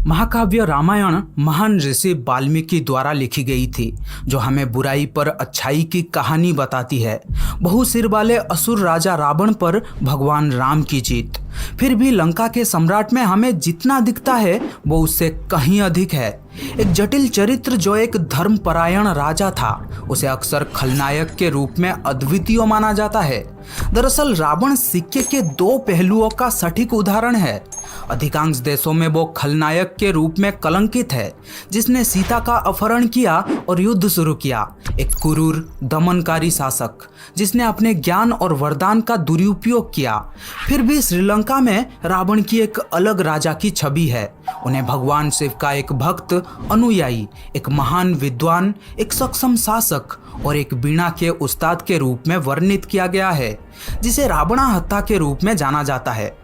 महाकाव्य रामायण महान ऋषि वाल्मीकि द्वारा लिखी गई थी, जो हमें बुराई पर अच्छाई की कहानी बताती है। बहुसिर वाले असुर राजा रावण पर भगवान राम की जीत। फिर भी लंका के सम्राट में हमें जितना दिखता है वो उससे कहीं अधिक है। एक जटिल चरित्र जो एक धर्मपरायण राजा था, उसे अक्सर खलनायक के रूप में अद्वितीय माना जाता है। दरअसल रावण सिक्के के दो पहलुओं का सटीक उदाहरण है। अधिकांश देशों में वो खलनायक के रूप में कलंकित है, जिसने सीता का अपहरण किया और युद्ध शुरू किया। एक क्रूर दमनकारी शासक जिसने अपने ज्ञान और वरदान का दुरुपयोग किया। फिर भी श्रीलंका में रावण की एक अलग राजा की छवि है। उन्हें भगवान शिव का एक भक्त अनुयायी, एक महान विद्वान, एक सक्षम शासक और एक वीणा के उस्ताद के रूप में वर्णित किया गया है, जिसे रावणाहत्ता के रूप में जाना जाता है।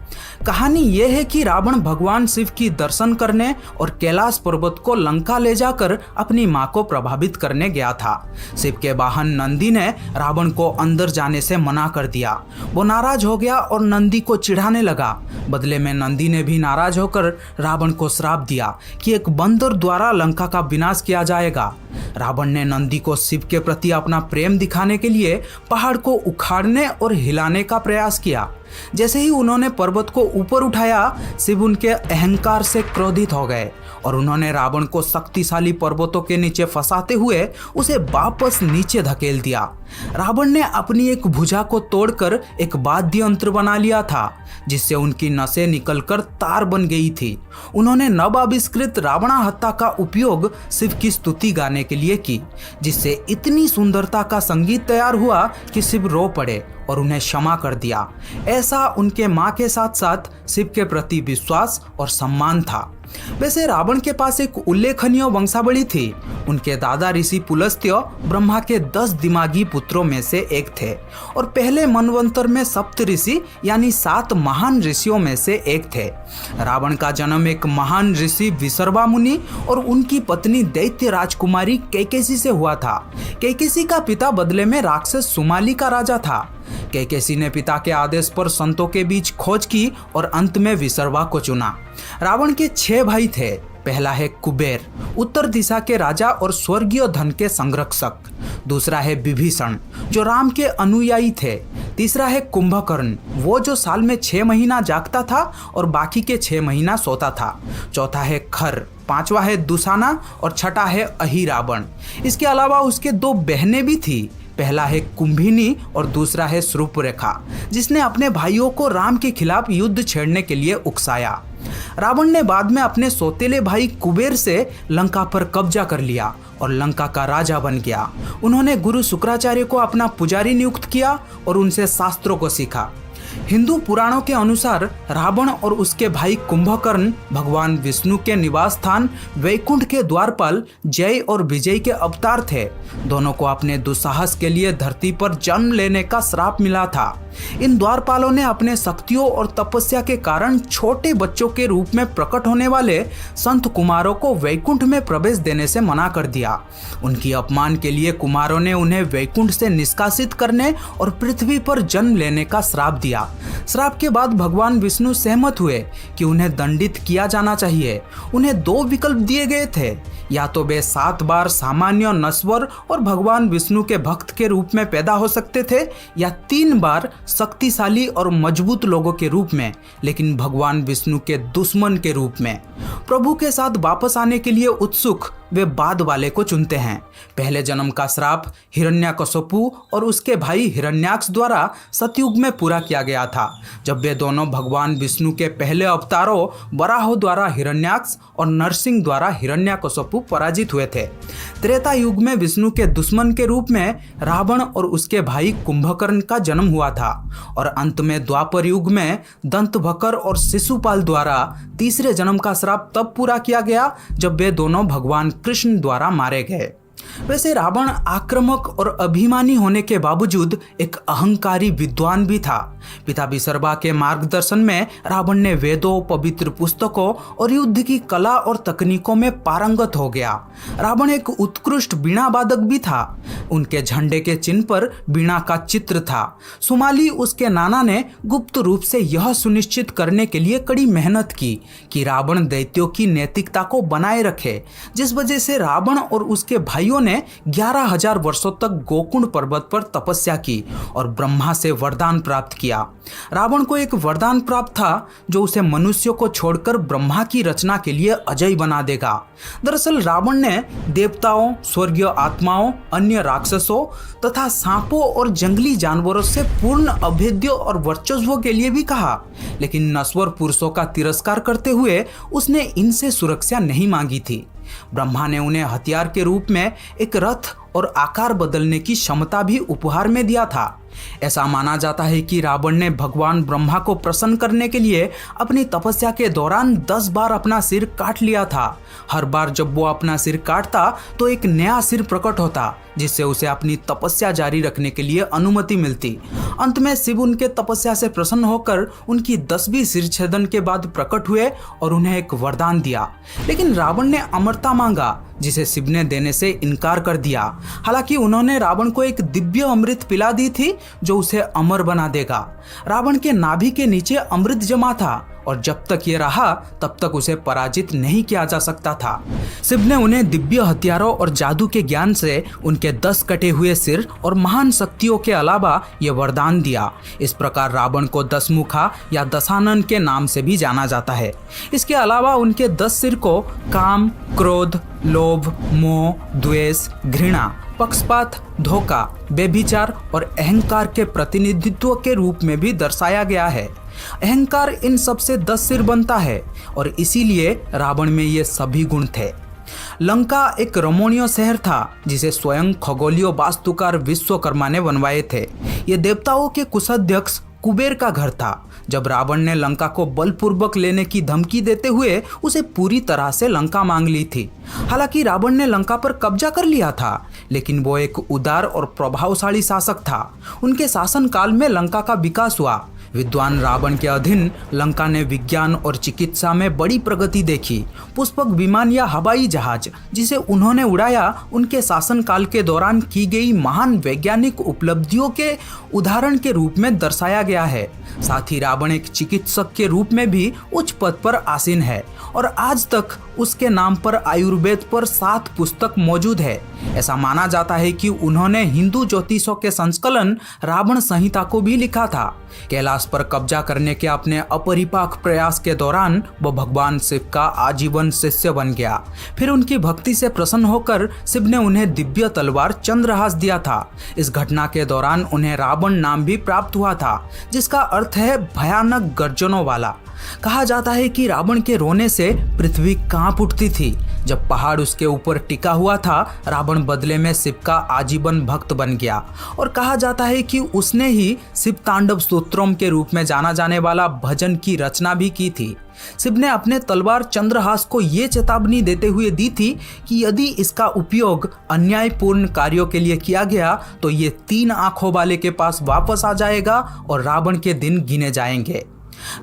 कहानी यह है कि रावण भगवान शिव की दर्शन करने और कैलाश पर्वत को लंका ले जाकर अपनी मां को प्रभावित करने गया था। शिव के वाहन नंदी ने रावण को अंदर जाने से मना कर दिया। वो नाराज हो गया और नंदी को चिढ़ाने लगा। बदले में नंदी ने भी नाराज होकर रावण को श्राप दिया कि एक बंदर द्वारा लंका का विनाश किया जाएगा। रावण ने नंदी को शिव के प्रति अपना प्रेम दिखाने के लिए पहाड़ को उखाड़ने और हिलाने का प्रयास किया। जैसे ही उन्होंने पर्वत को ऊपर उठाया, शिव उनके अहंकार से क्रोधित हो गए और उन्होंने रावण को शक्तिशाली पर्वतों के नीचे फंसाते हुए उसे वापस नीचे धकेल दिया। रावण ने अपनी एक भुजा को तोड़कर एक वाद्य यंत्र बना लिया था, जिससे उनकी नसें निकलकर तार बन गई थी। उन्होंने नव आविष्कृत रावणाहत्ता का उपयोग शिव की स्तुति गाने के लिए की, जिससे इतनी सुंदरता का संगीत तैयार हुआ कि शिव रो पड़े और उन्हें क्षमा कर दिया। ऐसा उनके मां के साथ साथ शिव के प्रति विश्वास और सम्मान था। वैसे रावण के पास एक उल्लेखनीय वंशावली थी। उनके दादा ऋषि पुलस्त्य ब्रह्मा के 10 दिमागी पुत्रों में से एक थे और पहले मनवंतर में सप्त ऋषि यानी 7 महान ऋषियों में से एक थे। रावण का जन्म एक महान ऋषि विसर्वा मुनि और उनकी पत्नी दैत्य राजकुमारी कैकेसी से हुआ था। कैकेसी का पिता बदले में राक्षस सुमाली का राजा था। कैकेसी ने पिता के आदेश पर संतों के बीच खोज की और अंत में विसर्वा को चुना। रावण के 6 भाई थे। पहला है कुबेर, उत्तर दिशा के राजा और स्वर्गीय धन के संरक्षक। दूसरा है विभीषण, जो राम के अनुयायी थे। तीसरा है कुंभकर्ण, वो जो साल में 6 महीना जागता था और बाकी के 6 महीना सोता था। चौथा है खर, पांचवा है दुशाना और छठा है अहिरावण। इसके अलावा उसके 2 बहनें भी थी। पहला है कुंभिनी और दूसरा है श्रुपरेखा, जिसने अपने भाइयों को राम के खिलाफ युद्ध छेड़ने के लिए उकसाया। रावण ने बाद में अपने सौतेले भाई कुबेर से लंका पर कब्जा कर लिया और लंका का राजा बन गया। उन्होंने गुरु शुक्राचार्य को अपना पुजारी नियुक्त किया और उनसे शास्त्रों को सीखा। हिंदू पुराणों के अनुसार रावण और उसके भाई कुंभकर्ण भगवान विष्णु के निवास स्थान वैकुंठ के द्वारपाल जय और विजय के अवतार थे। दोनों को अपने दुस्साहस के लिए धरती पर जन्म लेने का श्राप मिला था। इन द्वारपालों ने अपने शक्तियों और तपस्या के कारण छोटे बच्चों के रूप में प्रकट होने वाले संत कुमारों को वैकुंठ में प्रवेश देने से मना कर दिया। उनकी अपमान के लिए कुमारों ने उन्हें वैकुंठ से निष्कासित करने और पृथ्वी पर जन्म लेने का श्राप दिया। श्राप के बाद भगवान विष्णु सहमत हुए कि उन्हें दंडित किया जाना चाहिए। उन्हें 2 विकल्प दिए गए थे, या तो वे 7 बार सामान्य नश्वर और भगवान विष्णु के भक्त के रूप में पैदा हो सकते थे, या 3 बार शक्तिशाली और मजबूत लोगों के रूप में, लेकिन भगवान विष्णु के दुश्मन के रूप में। प्रभु के साथ वापस आने के लिए उत्सुक वे बाद वाले को चुनते हैं। पहले जन्म का श्राप हिरण्यकशिपु और उसके भाई हिरण्याक्ष द्वारा सतयुग में पूरा किया गया था, जब वे दोनों भगवान विष्णु के पहले अवतारों वराह द्वारा हिरण्याक्ष और नरसिंह द्वारा हिरण्यकशिपु पराजित हुए थे। त्रेता युग में विष्णु के दुश्मन के रूप में रावण और उसके भाई कुंभकर्ण का जन्म हुआ था और अंत में द्वापर युग में दंतभकर और शिशुपाल द्वारा तीसरे जन्म का श्राप तब पूरा किया गया जब वे दोनों भगवान कृष्ण द्वारा मारे गए। वैसे रावण आक्रामक और अभिमानी होने के बावजूद एक अहंकारी विद्वान भी था। पिता विसर्बा के मार्गदर्शन में रावण ने वेदों, पवित्र पुस्तकों और युद्ध की कला और तकनीकों में पारंगत हो गया। रावण एक उत्कृष्ट वीणा वादक भी था। उनके झंडे के चिन्ह पर वीणा का चित्र था। सुमाली, उसके नाना, ने गुप्त रूप से यह सुनिश्चित करने के लिए कड़ी मेहनत की कि रावण दैत्यों की नैतिकता को बनाए रखे, जिस वजह से रावण और उसके भाइयों ने 11,000 वर्षों तक गोकुंड पर्वत पर तपस्या की और ब्रह्मा से वरदान प्राप्त किया। रावण को एक वरदान प्राप्त था जो उसे मनुष्यों को छोड़कर ब्रह्मा की रचना के लिए अजय बना देगा। दरअसल रावण ने देवताओं, स्वर्गीय आत्माओं, अन्य राक्षसों तथा सांपों और जंगली जानवरों से पूर्ण अभेद्य और वर्चस्व के लिए भी कहा, लेकिन नश्वर पुरुषों का तिरस्कार करते हुए उसने इनसे सुरक्षा नहीं मांगी थी। ब्रह्मा ने उन्हें हथियार के रूप में एक रथ और आकार बदलने की क्षमता भी उपहार में दिया था। ऐसा माना जाता है कि रावण ने भगवान ब्रह्मा को प्रसन्न करने के लिए अपनी तपस्या के दौरान 10 बार अपना सिर काट लिया था। हर बार जब वो अपना सिर काटता तो एक नया सिर प्रकट होता, जिससे उसे अपनी तपस्या जारी रखने के लिए अनुमति मिलती। अंत में शिव उनके तपस्या से प्रसन्न होकर उनकी 10वीं सिर छेदन के बाद प्रकट हुए और उन्हें एक वरदान दिया। लेकिन रावण ने अमरता मांगा, जिसे शिव ने देने से इनकार कर दिया। हालांकि उन्होंने रावण को एक दिव्य अमृत पिला दी थी जो उसे अमर बना देगा। रावण के नाभि के नीचे अमृत जमा था और जब तक ये रहा तब तक उसे पराजित नहीं किया जा सकता था। शिव ने उन्हें दिव्य हथियारों और जादू के ज्ञान से उनके 10 कटे हुए सिर और महान शक्तियों के अलावा ये वरदान दिया। इस प्रकार रावण को 10 मुखा या दशानन के नाम से भी जाना जाता है। इसके अलावा उनके 10 सिर को काम, क्रोध, लोभ, मोह, द्वेष, घृणा, पक्षपात, धोखा, व्यभिचार और अहंकार के प्रतिनिधित्व के रूप में भी दर्शाया गया है। अहंकार इन सब से 10 सिर बनता है और इसीलिए रावण में ये सभी गुण थे। लंका एक रमणीय शहर था जिसे स्वयं खगोलीय वास्तुकार विश्वकर्मा ने बनवाए थे। ये देवताओं के कुशाध्यक्ष कुबेर का घर था। जब रावण ने लंका को बलपूर्वक लेने की धमकी देते हुए उसे पूरी तरह से लंका मांग ली थी। हालांकि रावण ने लंका पर कब्जा कर लिया था, लेकिन वो एक उदार और प्रभावशाली शासक था। उनके शासनकाल में लंका का विकास हुआ। विद्वान रावण के अधीन लंका ने विज्ञान और चिकित्सा में बड़ी प्रगति देखी। पुष्पक विमान या हवाई जहाज जिसे उन्होंने उड़ाया उनके शासनकाल के दौरान की गई महान वैज्ञानिक उपलब्धियों के उदाहरण के रूप में दर्शाया गया है। साथ ही रावण एक चिकित्सक के रूप में भी उच्च पद पर आसीन है और आज तक उसके नाम पर आयुर्वेद पर 7 पुस्तक मौजूद है। ऐसा माना जाता है कि उन्होंने हिंदू ज्योतिषों के संकलन रावण संहिता को भी लिखा था। कैलाश पर कब्जा करने के अपने अपरिपाक प्रयास के दौरान वो भगवान शिव का आजीवन शिष्य बन गया। फिर उनकी भक्ति से प्रसन्न होकर शिव ने उन्हें दिव्य तलवार चंद्रहास दिया था। इस घटना के दौरान उन्हें रावण नाम भी प्राप्त हुआ था, जिसका अर्थ है भयानक गर्जनों वाला। कहा जाता है कि रावण के रोने से पृथ्वी कांप उठती थी। जब पहाड़ उसके ऊपर टिका हुआ था, रावण बदले में शिव का आजीवन भक्त बन गया और कहा जाता है कि उसने ही शिव तांडव स्तोत्रम के रूप में जाना जाने वाला भजन की रचना भी की थी। शिव ने अपने तलवार चंद्रहास को ये चेतावनी देते हुए दी थी कि यदि इसका उपयोग अन्यायपूर्ण कार्यों के लिए किया गया तो ये 3 आंखों वाले के पास वापस आ जाएगा और रावण के दिन गिने जाएंगे।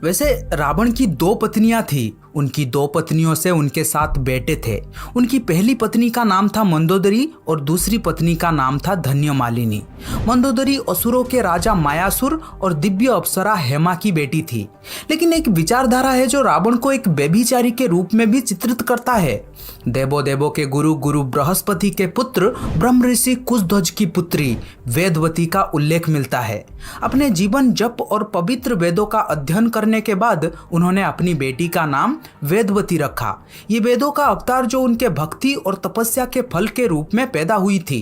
वैसे रावण की 2 पत्नियां थी। उनकी 2 पत्नियों से उनके 7 बेटे थे। उनकी पहली पत्नी का नाम था मंदोदरी और दूसरी पत्नी का नाम था धन्यमालिनी। मंदोदरी असुरों के राजा मायासुर और दिव्य अप्सरा हेमा की बेटी थी। लेकिन एक विचारधारा है जो रावण को एक व्यभिचारी के रूप में भी चित्रित करता है। देवों के गुरु बृहस्पति के पुत्र ब्रह्म ऋषि कुशध्वज की पुत्री वेदवती का उल्लेख मिलता है। अपने जीवन जप और पवित्र वेदों का अध्ययन करने के बाद उन्होंने अपनी बेटी का नाम वेदवती रखा। ये वेदों का अवतार जो उनके भक्ति और तपस्या के फल के रूप में पैदा हुई थी।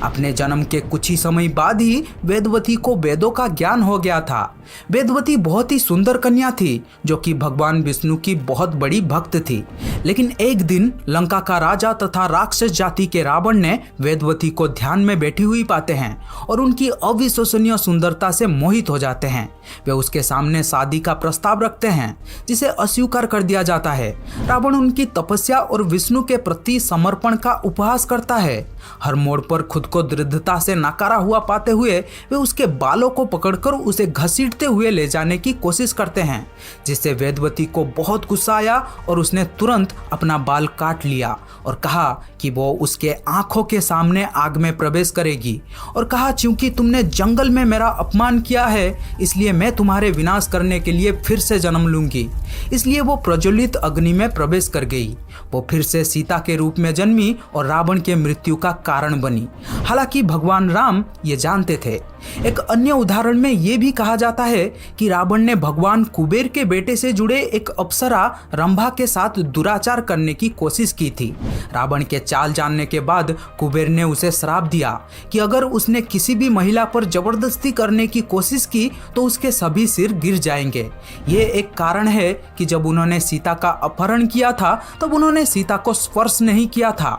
अपने जन्म के कुछ ही समय बाद ही वेदवती को वेदों का ज्ञान हो गया था। वेदवती बहुत ही सुंदर कन्या थी जो कि भगवान विष्णु की बहुत बड़ी भक्त थी। लेकिन एक दिन लंका का राजा तथा राक्षस जाति के रावण ने वेदवती को ध्यान में बैठी हुई पाते हैं और उनकी अविश्वसनीय सुंदरता से मोहित हो जाते हैं। वे उसके सामने शादी का प्रस्ताव रखते हैं जिसे अस्वीकार कर दिया जाता है। रावण उनकी तपस्या और विष्णु के प्रति समर्पण का उपहास करता है। हर मोड़ पर खुद को दृढ़ता से नकारा हुआ पाते हुए वे उसके बालों को पकड़कर उसे घसीटते हुए ले जाने की कोशिश करते हैं, जिससे वेदवती को बहुत गुस्सा आया और उसने तुरंत अपना बाल काट लिया और कहा कि वो उसके आंखों के सामने आग में प्रवेश करेगी और कहा, क्योंकि तुमने जंगल में मेरा अपमान किया है इसलिए मैं तुम्हारे विनाश करने के लिए फिर से जन्म लूंगी। इसलिए वो प्रज्वलित अग्नि में प्रवेश कर गई। वो फिर से सीता के रूप में जन्मी और रावण के मृत्यु का कारण बनी। हालांकि भगवान राम ये जानते थे। एक अन्य उदाहरण में ये भी कहा जाता है कि रावण ने भगवान कुबेर के बेटे से जुड़े एक अप्सरा रंभा के साथ दुराचार करने की कोशिश की थी। रावण के चाल जानने के बाद कुबेर ने उसे श्राप दिया कि अगर उसने किसी भी महिला पर जबरदस्ती करने की कोशिश की तो उसके सभी सिर गिर जाएंगे। ये एक कारण है कि जब उन्होंने सीता का अपहरण किया था तब उन्होंने सीता को स्पर्श नहीं किया था।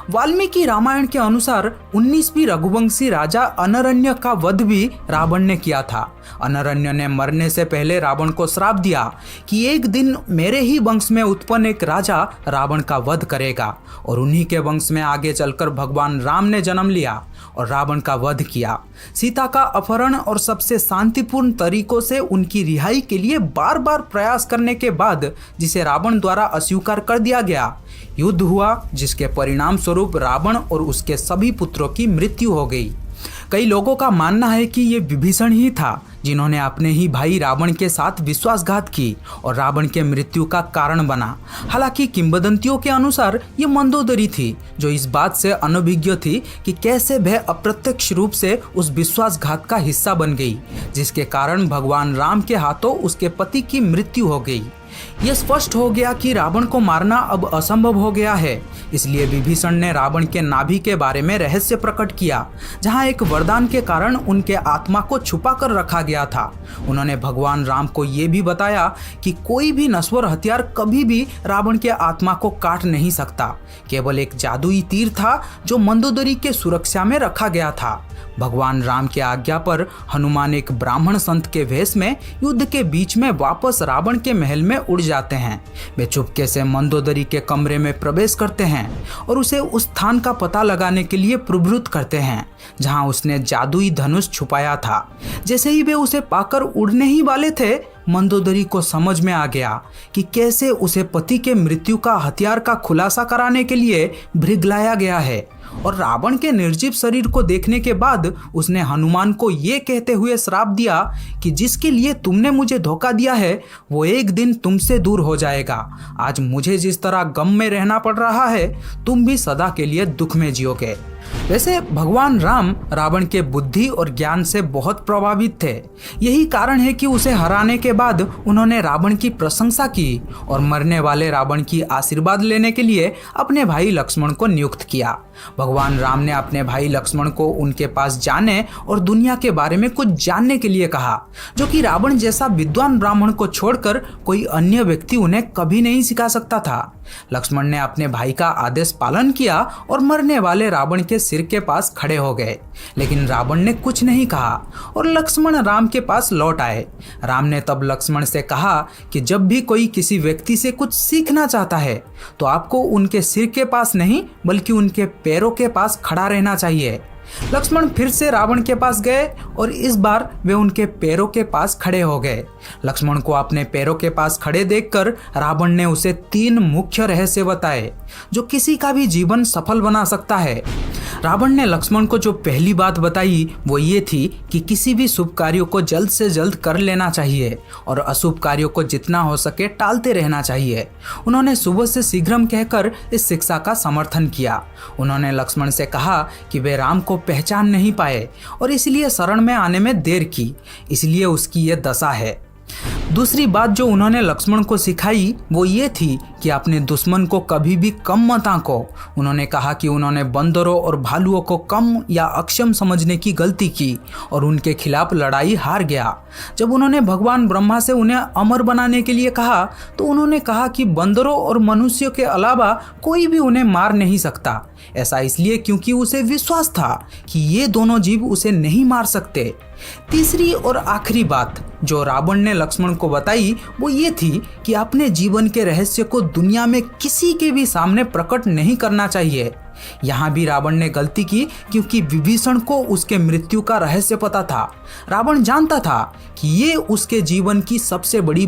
वाल्मीकि रामायण के अनुसार 19वीं रघुवंशी राजा अनरण्य का वध भी रावण ने किया था। अनरण्य ने मरने से पहले रावण को श्राप दिया कि एक दिन मेरे ही वंश में उत्पन्न एक राजा रावण का वध करेगा और उन्हीं के वंश में आगे चलकर भगवान राम ने जन्म लिया और रावण का वध किया। सीता का अपहरण और सबसे शांतिपूर्ण तरीकों से उनकी रिहाई के लिए बार बार प्रयास करने के बाद जिसे रावण द्वारा अस्वीकार कर दिया गया, युद्ध हुआ जिसके परिणाम स्वरूप रावण और उसके सभी पुत्रों की मृत्यु हो गई। कई लोगों का मानना है कि ये विभीषण ही था जिन्होंने अपने ही भाई रावण के साथ विश्वासघात की और रावण के मृत्यु का कारण बना। हालांकि किंवदंतियों के अनुसार ये मंदोदरी थी जो इस बात से अनभिज्ञ थी कि कैसे वह अप्रत्यक्ष रूप से उस विश्वासघात का हिस्सा बन गई, जिसके कारण भगवान राम के हाथों उसके पति की मृत्यु हो गई। यह स्पष्ट हो गया कि रावण को मारना अब असंभव हो गया है। इसलिए विभीषण ने रावण के नाभि के बारे में रहस्य प्रकट किया, जहां एक वरदान के कारण उनके आत्मा को छुपा कर रखा गया था। उन्होंने भगवान राम को यह भी बताया कि कोई भी नश्वर हथियार कभी भी रावण के आत्मा को काट नहीं सकता। केवल एक जादुई तीर था जो मंदोदरी के सुरक्षा में रखा गया था। भगवान राम की आज्ञा पर हनुमान एक ब्राह्मण संत के वेश में युद्ध के बीच में वापस रावण के महल में उड़ जाते हैं। वे चुपके से मंदोदरी के कमरे में प्रवेश करते हैं और उसे उस स्थान का पता लगाने के लिए प्रवृत्त करते हैं जहां उसने जादुई धनुष छुपाया था। जैसे ही वे उसे पाकर उड़ने ही वाले थे, मंदोदरी को समझ में आ गया कि कैसे उसे पति के मृत्यु का हथियार का खुलासा कराने के लिए भृगलाया गया है। और रावण के निर्जीव शरीर को देखने के बाद उसने हनुमान को ये कहते हुए श्राप दिया कि जिसके लिए तुमने मुझे धोखा दिया है वो एक दिन तुमसे दूर हो जाएगा। आज मुझे जिस तरह गम में रहना पड़ रहा है तुम भी सदा के लिए दुख में जियोगे। वैसे भगवान राम रावण के बुद्धि और ज्ञान से बहुत प्रभावित थे। यही कारण है कि उसे हराने के बाद उन्होंने रावण की प्रशंसा की और मरने वाले रावण की आशीर्वाद लेने के लिए अपने भाई लक्ष्मण को नियुक्त किया। भगवान राम ने अपने भाई लक्ष्मण को उनके पास जाने और दुनिया के बारे में कुछ जानने के लिए कहा, जो कि रावण जैसा विद्वान ब्राह्मण को छोड़कर कोई अन्य व्यक्ति उन्हें कभी नहीं सिखा सकता था। लक्ष्मण ने अपने भाई का आदेश पालन किया और मरने वाले रावण के सिर के पास खड़े हो गए, लेकिन रावण ने कुछ नहीं कहा और लक्ष्मण राम के पास लौट आए। राम ने तब लक्ष्मण से कहा कि जब भी कोई किसी व्यक्ति से कुछ सीखना चाहता है तो आपको उनके सिर के पास नहीं बल्कि उनके पैरों के पास खड़ा रहना चाहिए। लक्ष्मण फिर से रावण के पास गए और इस बार वे उनके पैरों के पास खड़े हो गए। लक्ष्मण को अपने पैरों के पास खड़े देखकर रावण ने उसे 3 मुख्य रहस्य बताए जो किसी का भी जीवन सफल बना सकता है। रावण ने लक्ष्मण को जो पहली बात बताई वो ये थी कि किसी भी शुभ कार्यों को जल्द से जल्द कर लेना चाहिए और अशुभ कार्यों को जितना हो सके टालते रहना चाहिए। उन्होंने सुबह से शीघ्रम कहकर इस शिक्षा का समर्थन किया। उन्होंने लक्ष्मण से कहा कि वे राम को पहचान नहीं पाए और इसलिए शरण में आने में देर की, इसलिए उसकी ये दशा है। दूसरी बात जो उन्होंने लक्ष्मण को सिखाई वो ये थी कि अपने दुश्मन को कभी भी कम मत आंको। उन्होंने कहा कि उन्होंने बंदरों और भालुओं को कम या अक्षम समझने की गलती की और उनके खिलाफ लड़ाई हार गया। जब उन्होंने भगवान ब्रह्मा से उन्हें अमर बनाने के लिए कहा तो उन्होंने कहा कि बंदरों और मनुष्यों के अलावा कोई भी उन्हें मार नहीं सकता। ऐसा इसलिए क्योंकि उसे विश्वास था कि ये दोनों जीव उसे नहीं मार सकते। तीसरी और आखिरी बात जो रावण ने लक्ष्मण को बताई वो ये थी कि अपने जीवन के रहस्य को दुनिया में किसी के भी सामने प्रकट नहीं करना चाहिए। यहाँ भी रावण ने गलती की क्योंकि विभीषण को उसके मृत्यु का रहस्य पता था। रावण जानता था कि ये उसके जीवन की सबसे बड़ी